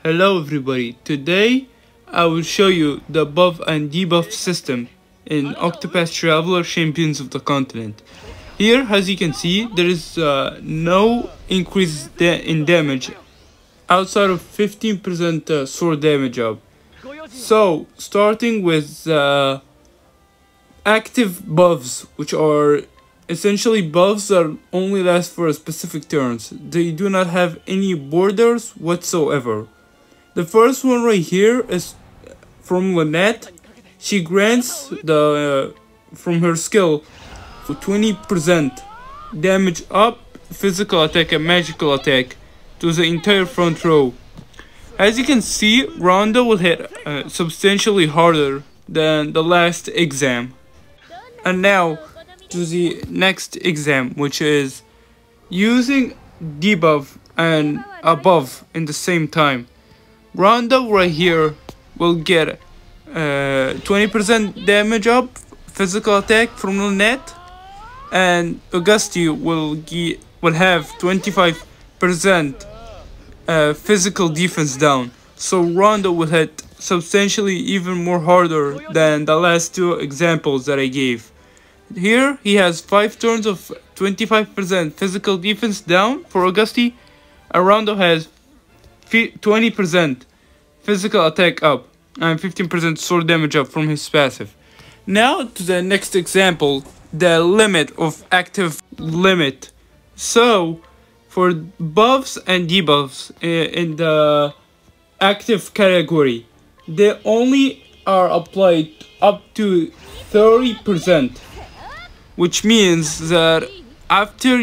Hello everybody, today I will show you the buff and debuff system in Octopath Traveler Champions of the Continent. Here, as you can see, there is no increase in damage outside of 15% sword damage up. So, starting with active buffs, which are essentially buffs that only last for a specific turns. They do not have any borders whatsoever. The first one right here is from Lynette. She grants from her skill 20% damage up, physical attack and magical attack to the entire front row. As you can see, Rondo will hit substantially harder than the last exam. And now to the next exam, which is using debuff and a buff in the same time. Rondo right here will get 20% damage up, physical attack from Lynette, and Augusti will have 25% physical defense down. So Rondo will hit substantially even more harder than the last two examples that I gave. Here he has 5 turns of 25% physical defense down for Augusti, and Rondo has 20% physical attack up and 15% sword damage up from his passive. Now to the next example, the limit of active limit. So for buffs and debuffs in the active category, they only are applied up to 30%, which means that after,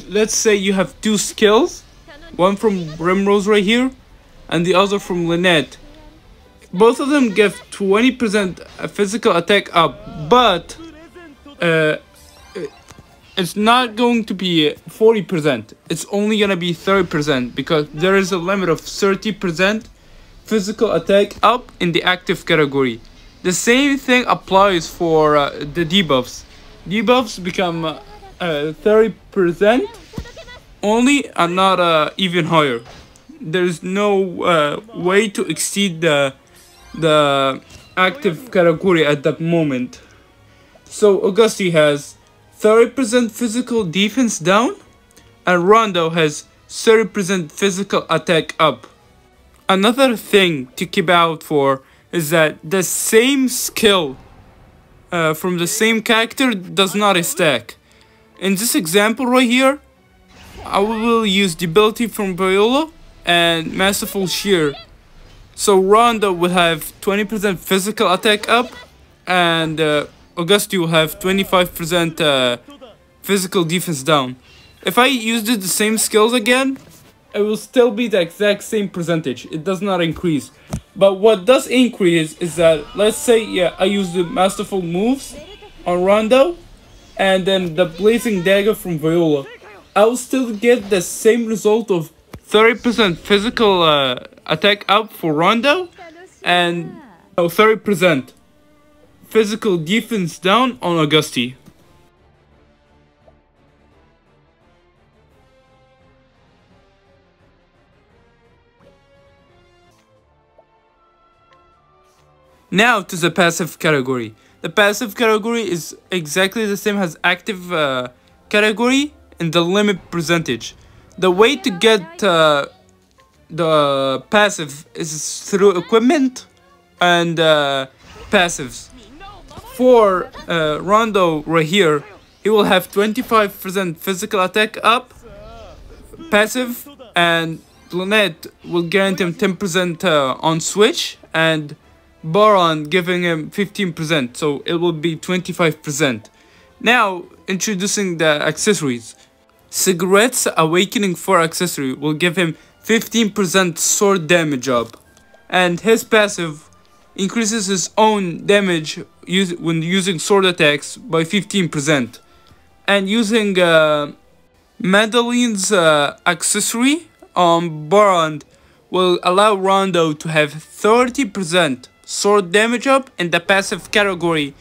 let's say you have 2 skills, one from Rimrose right here and the other from Lynette, both of them give 20% physical attack up, but it's not going to be 40%, it's only gonna be 30% because there is a limit of 30% physical attack up in the active category. The same thing applies for the debuffs. Debuffs become 30% only and not even higher. There's no way to exceed the active category at that moment. So Augusti has 30% physical defense down and Rondo has 30% physical attack up. Another thing to keep out for is that the same skill from the same character does not stack. In this example right here, I will use the ability from Viola and Masterful Shear. So Rondo will have 20% physical attack up and Augusti will have 25% physical defense down. If I used the same skills again, it will still be the exact same percentage. It does not increase. But what does increase is that, let's say, I use the Masterful moves on Rondo and then the Blazing Dagger from Viola. I will still get the same result of 30% physical attack up for Rondo and 30% physical defense down on Augusti. Now to the passive category. The passive category is exactly the same as active category in the limit percentage. The way to get the passive is through equipment and passives. For Rondo right here, he will have 25% physical attack up, passive, and Lynette will guarantee him 10% on switch, and Baron giving him 15%, so it will be 25%. Now, introducing the accessories. Cigarette's Awakening 4 accessory will give him 15% sword damage up, and his passive increases his own damage when using sword attacks by 15%. And using Madeline's accessory on Baron will allow Rondo to have 30% sword damage up in the passive category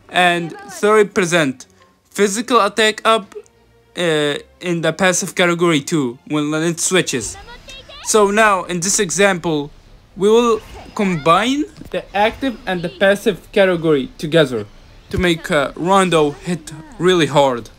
and 30% physical attack up in the passive category too when it switches. So now in this example, we will combine the active and the passive category together to make Rondo hit really hard.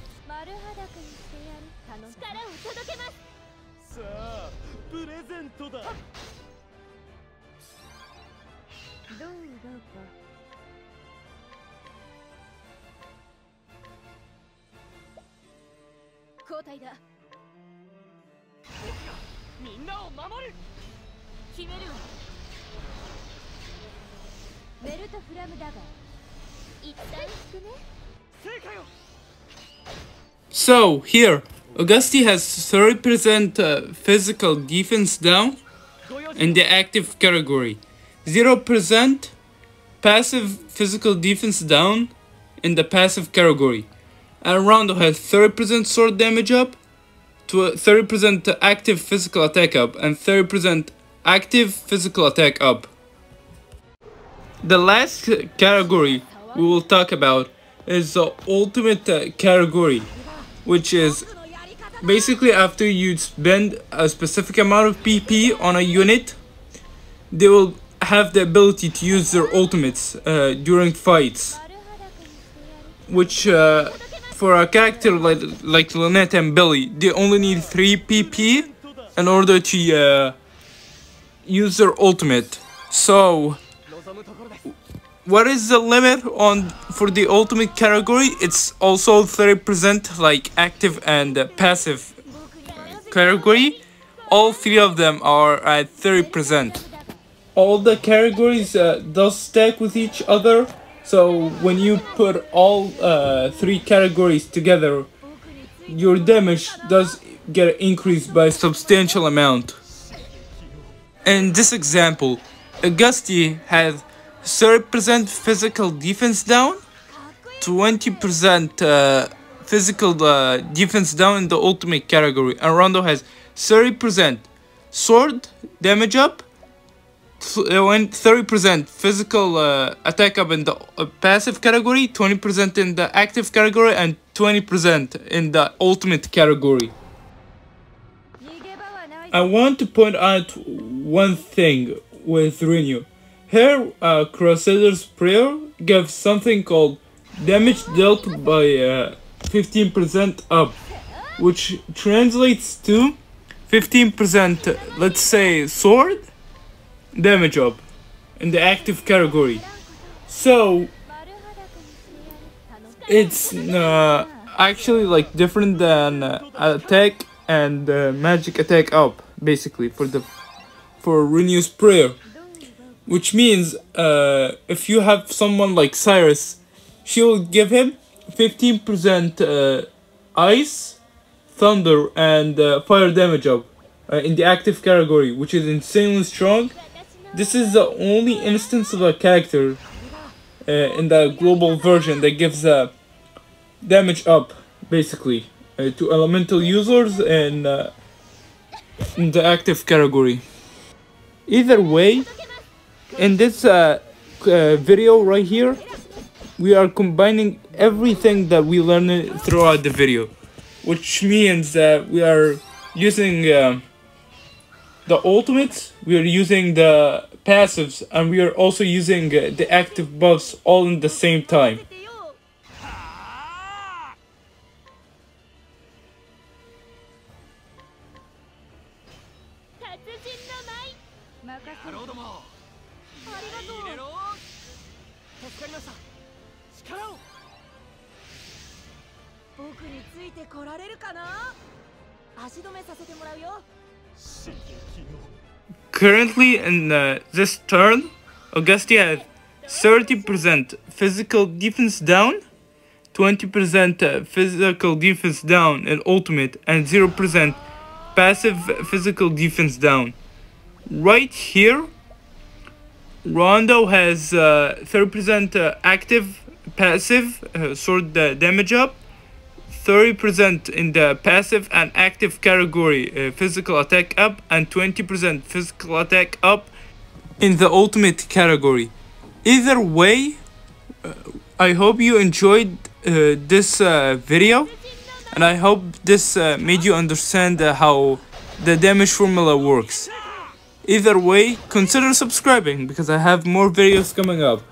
So here, Augusti has 30% physical defense down in the active category, 0% passive physical defense down in the passive category, and Rondo has 30% sword damage up, to 30% active physical attack up, and 30% active physical attack up. The last category we will talk about is the ultimate category, which is basically after you spend a specific amount of PP on a unit, they will have the ability to use their ultimates during fights, which for a character like Lynette and Billy, they only need 3 PP in order to use their ultimate. So what is the limit for the ultimate category? It's also 30% like active and passive category. All 3 of them are at 30%. All the categories does stack with each other, so when you put all 3 categories together, your damage does get increased by a substantial amount. In this example, Augusti has 30% physical defense down, 20% physical defense down in the ultimate category, and Rondo has 30% sword damage up, 30% physical attack up in the passive category, 20% in the active category, and 20% in the ultimate category. I want to point out one thing with Rinyuu. Her Crusader's Prayer gives something called damage dealt by 15% up, which translates to 15%, let's say, sword damage up in the active category. So it's actually like different than attack and magic attack up, basically for Rinyuu's Prayer. Which means if you have someone like Cyrus, she will give him 15% ice, thunder, and fire damage up in the active category, which is insanely strong. This is the only instance of a character in the global version that gives damage up, basically, to elemental users in the active category. Either way, in this video right here, we are combining everything that we learned throughout the video, which means that we are using the ultimates, we are using the passives, and we are also using the active buffs all in the same time. Currently in this turn, Augusti has 30% physical defense down, 20% physical defense down in ultimate, and 0% passive physical defense down. Right here, Rondo has 30% active passive sword damage up, 30% in the passive and active category physical attack up, and 20% physical attack up in the ultimate category. Either way, I hope you enjoyed this video, and I hope this made you understand how the damage formula works. Either way, consider subscribing because I have more videos coming up.